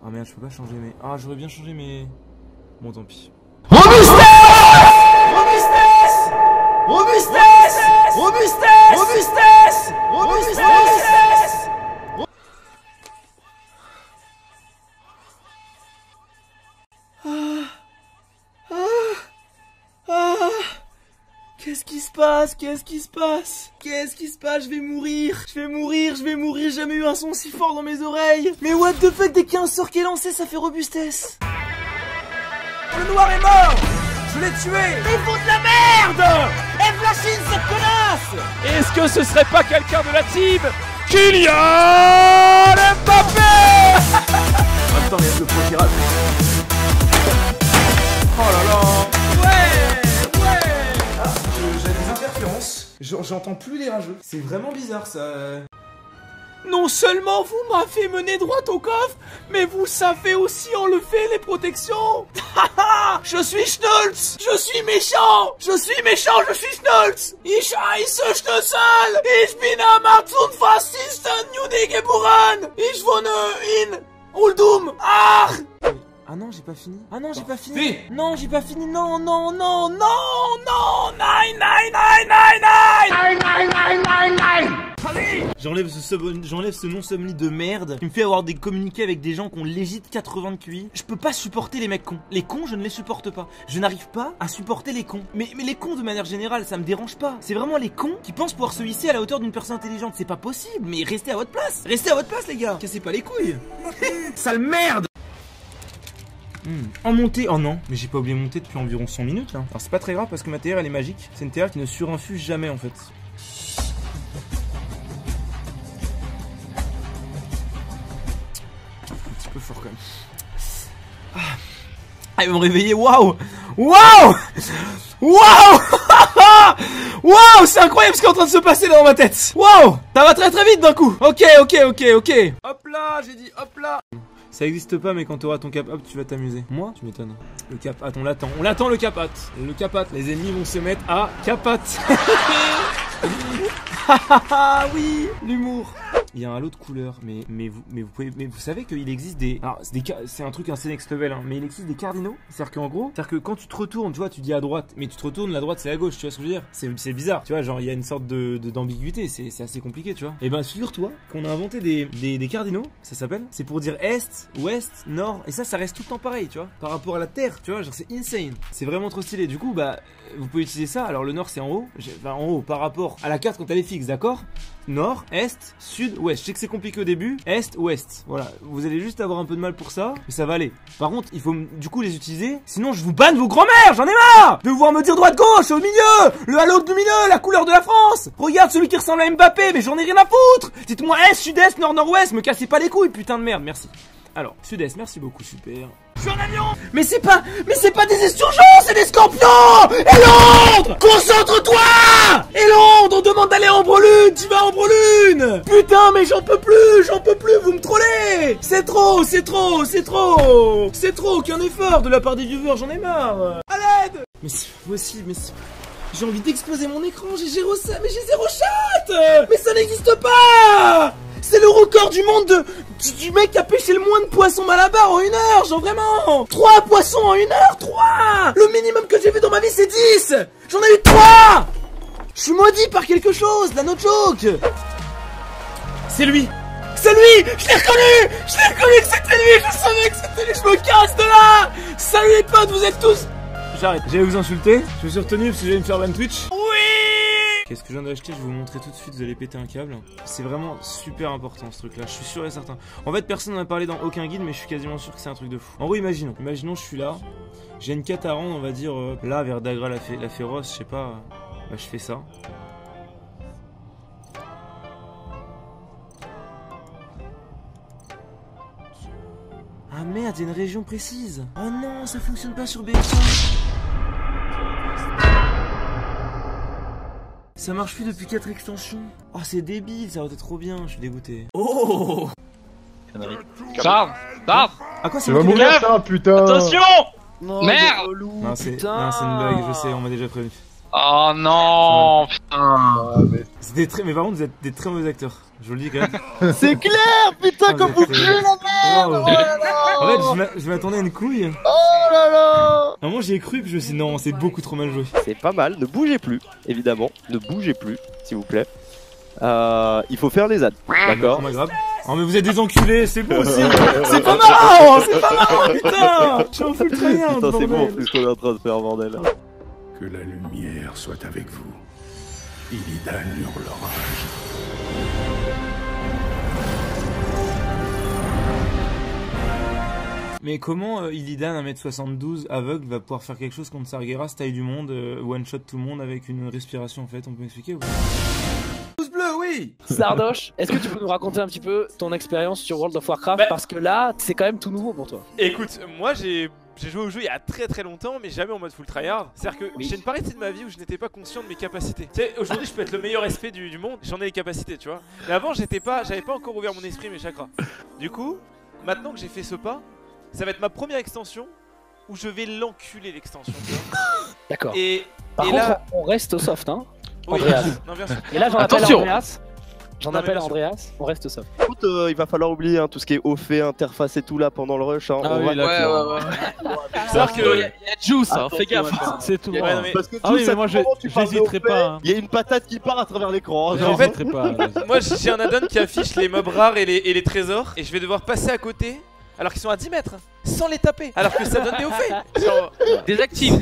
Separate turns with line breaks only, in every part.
Ah merde, je peux pas changer mes... Ah, j'aurais bien changé mes... Bon, tant pis.
Robustesse! Robustesse! Robustesse! Robustesse! Robustesse! Robustesse! Qu'est-ce qui se passe? Qu'est-ce qui se passe? Qu'est-ce qui se passe? Je vais mourir! Je vais mourir! Je vais mourir! J'ai jamais eu un son si fort dans mes oreilles! Mais what the fuck, dès qu'il y a un sort qui est lancé, ça fait robustesse! Le noir est mort! Je l'ai tué! Mais ils font de la merde! Et Flashine, cette connasse!
Est-ce que ce serait pas quelqu'un de la team Kylian Mbappé?
Attends, mais le pro pirate. Oh là là!
J'ai des interférences. J'entends plus les rageux. C'est vraiment bizarre ça.
Non seulement vous m'avez mené droit au coffre, mais vous savez aussi enlever les protections. Je suis Schnulz. Je suis méchant. Je suis méchant, je suis Schnulz. Ich heiße Schnösel. Ich bin am Fassisten Jude geboren. Ich wohne in Uldum. Ach.
Ah non, j'ai pas fini. Ah non, j'ai pas fini.
Si.
Non, j'ai pas fini. Non, non,
Non,
non,
non, nein, nein, nein, nein, nein. Nein, nein, nein, nein, nein. Allez.
J'enlève ce nom subli de merde qui me fait avoir des communiqués avec des gens qui ont légit 80 de QI. Je peux pas supporter les mecs cons. Les cons, je ne les supporte pas. Je n'arrive pas à supporter les cons. Mais les cons de manière générale, ça me dérange pas. C'est vraiment les cons qui pensent pouvoir se hisser à la hauteur d'une personne intelligente. C'est pas possible. Mais restez à votre place. Restez à votre place, les gars. Cassez pas les couilles. Sale merde. En montée, oh non, mais j'ai pas oublié de monter depuis environ 100 minutes là. Alors c'est pas très grave parce que ma TR elle est magique. C'est une TR qui ne surinfuse jamais en fait. Un petit peu fort quand même. Ah, ils vont me réveiller, waouh! Waouh! Waouh! Waouh! C'est incroyable ce qui est en train de se passer là dans ma tête! Waouh! Ça va très très vite d'un coup! Ok. Hop là, j'ai dit hop là! Ça existe pas, mais quand tu auras ton cap up, tu vas t'amuser. Moi, tu m'étonnes. Le cap up, on l'attend. On l'attend le cap up. Le cap up, les ennemis vont se mettre à cap up. Oui, l'humour. Il y a un lot de couleurs, mais vous savez qu'il existe des... Alors, c'est un truc assez next level, hein, mais il existe des cardinaux. C'est-à-dire qu'en gros, que quand tu te retournes, tu vois, tu dis à droite, mais tu te retournes, la droite c'est à gauche, tu vois ce que je veux dire? C'est bizarre, tu vois, genre il y a une sorte d'ambiguïté, c'est assez compliqué, tu vois. Et ben figure-toi qu'on a inventé des cardinaux, ça s'appelle. C'est pour dire est, ouest, nord, et ça reste tout le temps pareil, tu vois, par rapport à la Terre, tu vois, genre c'est insane. C'est vraiment trop stylé. Du coup, bah, vous pouvez utiliser ça. Alors le nord c'est en haut, enfin en haut par rapport à la carte quand elle est fixe, d'accord? Nord, est, sud, ouest. Je sais que c'est compliqué au début. Est, ouest. Voilà. Vous allez juste avoir un peu de mal pour ça, mais ça va aller. Par contre, il faut du coup les utiliser. Sinon, je vous banne vos grands-mères. J'en ai marre de voir me dire droite-gauche, au milieu. Le halo lumineux, la couleur de la France. Regarde celui qui ressemble à Mbappé, mais j'en ai rien à foutre. Dites-moi est, sud-est, nord, nord-ouest. Me cassez pas les couilles, putain de merde. Merci. Alors, sud-est, merci beaucoup, super.
Je suis en avion.
Mais c'est pas des esturgeons, c'est des scorpions! Et Londres! Concentre-toi!
Et Londres, on demande d'aller en Brelune. Tu vas en Brelune.
Putain, mais j'en peux plus, vous me trollez!
C'est trop. Aucun effort de la part des viewers, j'en ai marre. À l'aide.
Mais c'est possible, mais c'est... J'ai envie d'exploser mon écran, j'ai zéro chat! Mais ça n'existe pas! C'est le record du monde du mec qui a pêché le moins de poissons malabar en 1 heure, genre vraiment! 3 poissons en 1 heure, 3! Le minimum que j'ai vu dans ma vie c'est 10! J'en ai eu 3! Je suis maudit par quelque chose, la no joke!
C'est lui.
C'est lui! Je l'ai reconnu que c'était lui! Je savais que c'était lui! Je me casse de là! Salut les potes, vous êtes tous...
J'arrête. J'allais vous insulter. Je me suis retenu parce que j'allais me faire ban Twitch.
Oui.
Qu'est-ce que je viens d'acheter? Je vais vous montrer tout de suite. Vous allez péter un câble. C'est vraiment super important ce truc là. Je suis sûr et certain. En fait, personne n'en a parlé dans aucun guide, mais je suis quasiment sûr que c'est un truc de fou. En gros, imaginons, je suis là. J'ai une quête à rendre, on va dire là vers Dagra la féroce. Je sais pas. Bah, je fais ça. Ah merde, il y a une région précise. Oh non, ça fonctionne pas sur BX1. Ça marche plus depuis 4 extensions. Oh, c'est débile, ça va être trop bien, je suis dégoûté. Oh.
Charles.
À quoi c'est
va mourir ça, putain.
Attention.
Non,
merde.
Non, c'est une blague, je sais, on m'a déjà prévenu.
Oh non, putain.
Ah,
Mais par contre, vous êtes des très mauvais acteurs. Je vous le dis quand même.
c'est clair, putain, comme vous puez la merde. Oh là là.
En fait, je m'attendais à une couille.
Oh là là.
À un moment, j'y ai cru, puis je me suis dit non, c'est beaucoup trop mal joué.
C'est pas mal, ne bougez plus, évidemment. Ne bougez plus, s'il vous plaît. Il faut faire les ZAD, d'accord?
Oh mais vous êtes des enculés, c'est bon aussi. C'est pas marrant, c'est pas marrant, putain. Je suis en full tryhard,
Putain, c'est bon en
bordel.
plus qu'on est en train de faire, bordel.
Que la lumière soit avec vous. Illidan hurlera.
Mais comment Illidan 1m72 aveugle va pouvoir faire quelque chose contre Sargeras, taille du monde, one shot tout le monde avec une respiration en fait? On peut m'expliquer ou pas?
Pouce bleu, oui.
Sardoche, est-ce que tu peux nous raconter un petit peu ton expérience sur World of Warcraft?
Bah-
Parce que là, c'est quand même tout nouveau pour toi.
Écoute, moi j'ai joué au jeu il y a très longtemps, mais jamais en mode full tryhard. C'est-à-dire que j'ai une partie de ma vie où je n'étais pas conscient de mes capacités. Tu sais, aujourd'hui je peux être le meilleur SP du monde, j'en ai les capacités, tu vois. Mais avant j'avais pas encore ouvert mon esprit, mes chakras. Du coup, maintenant que j'ai fait ce pas, ça va être ma première extension où je vais l'enculer l'extension. tu vois.
D'accord.
Et
Par
et
contre,
là,
on reste soft, hein.
oui,
Andreas.
non, bien sûr.
Et là, j'en appelle
Attention.
Andreas. J'en
Non, mais
appelle
bien sûr.
Andreas. On reste soft.
Écoute, il va falloir oublier tout ce qui est au fait, interface et tout là pendant le rush. Hein.
Ah
On
oui,
va-
là,
C'est-à-dire que
Il y a Juice, hein, fais gaffe.
C'est tout.
Ouais, non, mais-
Parce que
Ah
tout
oui,
ça,
mais moi
tu parles
j'hésiterai
de au fait,
pas. hein.
Il y a une patate qui part à travers l'écran.
Mais en fait,
J'hésiterai pas.
moi j'ai un add-on qui affiche les mobs rares et les trésors, et je vais devoir passer à côté alors qu'ils sont à 10 mètres sans les taper, alors que ça donne des hauts faits. Genre,
Désactive.
Non,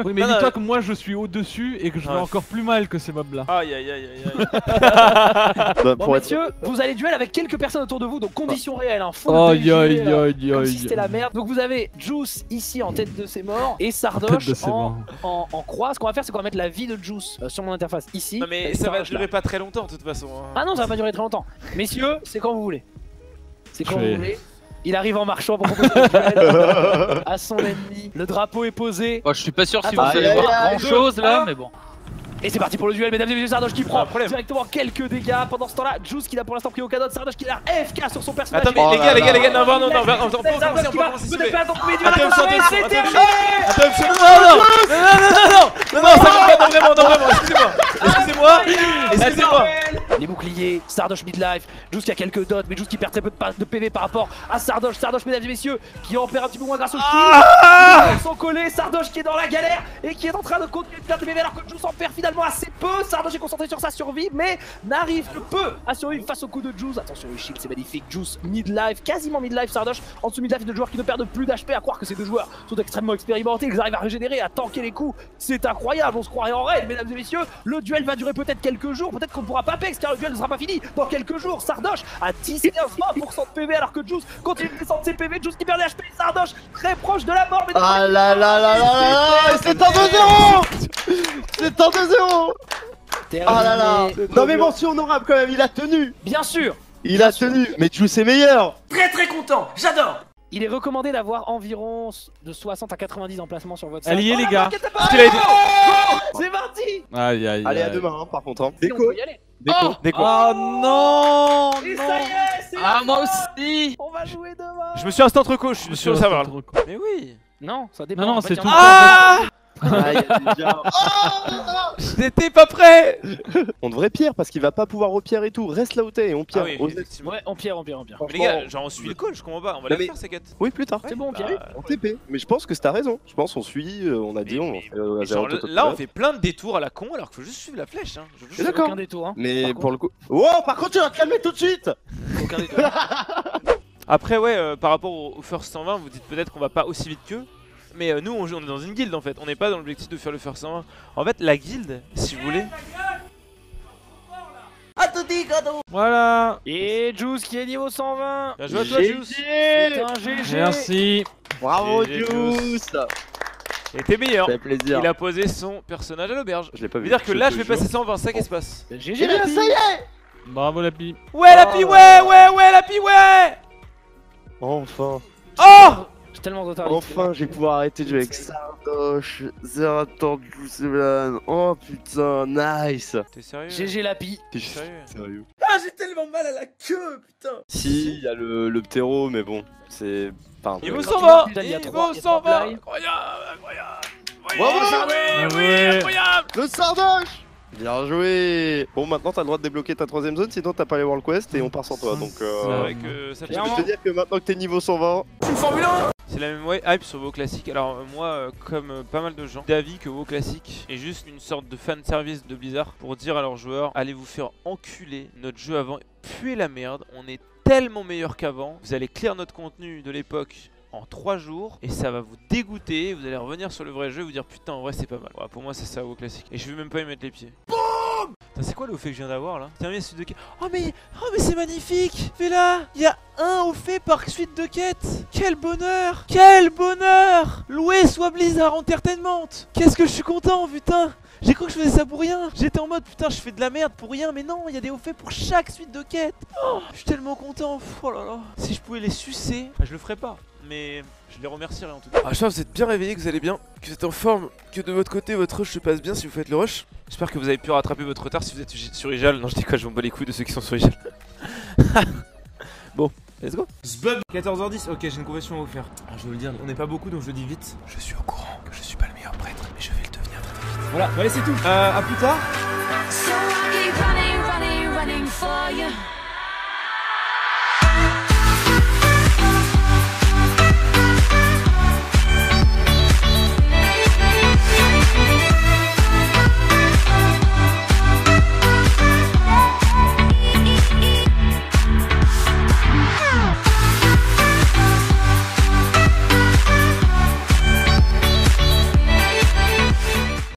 Oui, mais
non,
dis-toi que moi je suis au-dessus et que je vais
Ouais.
encore plus mal que ces mobs là.
aïe aïe aïe aïe aïe.
Bah,
Bon,
pour être...
messieurs, vous allez duel avec quelques personnes autour de vous, donc conditions réelles, hein. Full
Aïe
PG,
aïe
comme
aïe
si c'était
aïe.
la merde. Donc vous avez Juice ici en tête de ses morts et
En
Sardoche
tête de ses morts.
en croix. Ce qu'on va faire, c'est qu'on va mettre la vie de Juice sur mon interface ici.
Non mais
et
ça va
Sardoche là.
durer pas très longtemps de toute façon. hein.
Ah non, ça va pas durer très longtemps. Messieurs, c'est quand vous voulez. C'est quand
Je vais-
vous voulez. Il arrive en marchant pour proposer le duel à son ennemi. Le drapeau est posé.
Bon, je suis pas sûr si
Attends,
vous allez
aïe,
voir
aïe,
grand chose là,
un.
mais bon.
Et c'est parti pour le duel, mesdames et messieurs. Sardoche qui
Pas
prend
de problème.
directement quelques dégâts. Pendant ce temps-là, Juice qui n'a pour l'instant pris aucun autre. Sardoche qui a l'air FK sur son personnage.
Attends mais
Oh
les
là
gars, les
là
gars, les gars,
là.
non, on peut commencer, s'il vous plaît.
Peut-être pas tomber du
Attention,
c'est
attention,
terminé.
Attention, non, ça compte pas, non, vraiment, excusez-moi.
Les boucliers, Sardoche midlife, Juice qui a quelques dots, mais Juice qui perd très peu de PV par rapport à Sardoche. Sardoche, mesdames et messieurs, qui en perd un petit peu moins grâce au kill. Ils sont collés, Sardoche qui est dans la galère et qui est en train de continuer de perdre des PV alors que Juice en perd finalement assez peu. Sardoche est concentré sur sa survie, mais n'arrive que peu à survivre face au coup de Juice. Attention, le shield, c'est magnifique. Juice midlife, quasiment midlife. Sardoche en dessous midlife, de joueurs qui ne perdent plus d'HP. À croire que ces deux joueurs sont extrêmement expérimentés, ils arrivent à régénérer, à tanker les coups. C'est incroyable, on se croirait en raid, mesdames et messieurs. Le duel va durer peut-être quelques jours, peut-être qu'on pourra pas pex car le duel ne sera pas fini dans quelques jours. Sardoche à 10-15% de PV alors que Juice continue de descendre ses PV. Juice qui perd des HP, Sardoche très proche de la mort. mesdames et
Ah là là là là là là. C'est en 2-0. C'est en 2-0.
messieurs.
Ah là là.
Terminé.
Non mais mention honorable quand même, il a tenu.
Bien sûr,
Il a tenu. Mais Juice est meilleur.
Très content, j'adore.
il est recommandé d'avoir environ de 60 à 90 emplacements sur votre site.
Alliés les gars.
Parce qu'il a été.
C'est parti.
Aïe aïe
Allez à
aïe.
demain hein, par contre. Hein.
On
Déco.
peut y aller.
Déco.
Oh non.
Et ça y est, c'est
Ah
la
moi
fin.
aussi.
On va jouer demain.
Je me suis instant reco, je suis sur le serveur là. Mais oui.
Non, ça dépend.
Non, non,
En fait,
c'est
y en
tout.
a-
Ah,
Ah, il y a déjà-
j'étais pas prêt.
On devrait pierre parce qu'il va pas pouvoir repierre et tout. Reste là où t'es et on
Ah
pierre.
oui,
Osez.
effectivement.
Ouais, on pierre.
Mais les gars, genre on suit le call, je comprends pas. On va
Non,
la
mais-
faire ces quêtes.
Oui, plus tard.
C'est bon, on pierre.
En TP. Mais je pense que t'as raison. Je pense on suit, on a dit, on fait
Mais genre, là on fait plein de détours à la con alors qu'il faut juste suivre la flèche. Hein. Je veux juste-
D'accord.
Aucun détour, hein.
Mais
Par
pour le coup. Oh, par contre, tu vas te calmer tout de suite.
Aucun détour.
Après ouais, par rapport au First 120, vous dites peut-être qu'on va pas aussi vite qu'eux. Mais nous on est dans une guilde en fait, on n'est pas dans l'objectif de faire le First 120. En fait la guilde, si vous voulez...
Voilà.
Et Juice qui est niveau 120.
Bien joué à toi Juice.
C'est un GG.
Merci.
Bravo,
GG,
Juice.
Il était meilleur.
Ça fait plaisir.
Il a posé son personnage à l'auberge.
Je l'ai pas
Ça
vu.
veut dire que là je
te
vais
jure.
passer 120, ça qu'est-ce qui se passe?
GG
Eh bien,
la
ça y est.
Bravo la pie.
Ouais la pie, ouais la pie, ouais.
Enfin.
Oh.
J'ai tellement de retard.
Enfin, je vais pouvoir arrêter de jouer avec Sardoche, Zerator, Juicelan. Oh putain, nice.
T'es sérieux?
GG la pie.
T'es
Sérieux?
sérieux?
Ah, j'ai tellement mal à la queue, putain.
Si, il y a le ptéro, mais bon, c'est. Enfin,
Il vous
Quand
s'en
tu
va.
vois, il y a
Il
trois-
vous
il y a
s'en
trois
va.
blagues.
Incroyable, incroyable.
Bravo,
Oui,
Sardoche.
oui,
Ouais.
incroyable.
le Sardoche. Bien joué. Bon, maintenant t'as le droit de débloquer ta 3ème zone, sinon t'as pas les World Quest et on part sans toi. Donc
C'est vrai que ça
je peux te dire que maintenant que t'es niveau 120,
Une Formule 1.
c'est la même hype sur WoW Classic. Alors moi, comme pas mal de gens, d'avis que WoW Classic est juste une sorte de fan service de Blizzard pour dire à leurs joueurs, allez vous faire enculer, notre jeu avant puer la merde, on est tellement meilleur qu'avant, vous allez clear notre contenu de l'époque en 3 jours et ça va vous dégoûter, vous allez revenir sur le vrai jeu et vous dire putain en vrai c'est pas mal. Voilà, pour moi c'est ça WoW Classic. Et je vais même pas y mettre les pieds. C'est quoi le haut fait que je viens d'avoir là? Terminé suite de quête. Oh mais c'est magnifique! Fais là! Il y a un haut fait par suite de quête! Quel bonheur! Quel bonheur! Loué soit Blizzard Entertainment! Qu'est-ce que je suis content, putain! J'ai cru que je faisais ça pour rien! J'étais en mode putain je fais de la merde pour rien, mais non, il y a des hauts faits pour chaque suite de quête! Oh, je suis tellement content! Oh là là! Si je pouvais les sucer, je le ferais pas, mais je les remercierais en tout cas.
Ah, j'espère que vous êtes bien réveillés, que vous allez bien, que vous êtes en forme, que de votre côté votre rush se passe bien si vous faites le rush.
J'espère que vous avez pu rattraper votre retard si vous êtes sur Ijal. Non, je dis quoi, je m'en bats les couilles de ceux qui sont sur Ijal. Bon, let's go.
Zbub 14h10, ok, j'ai une confession à vous faire. Alors, je vais vous le dire, on n'est pas beaucoup donc je le dis vite. Je suis au courant que je suis pas le meilleur prêtre, mais je vais le devenir très vite. Voilà, allez, c'est tout. À plus tard.
So I keep running, running, running for you.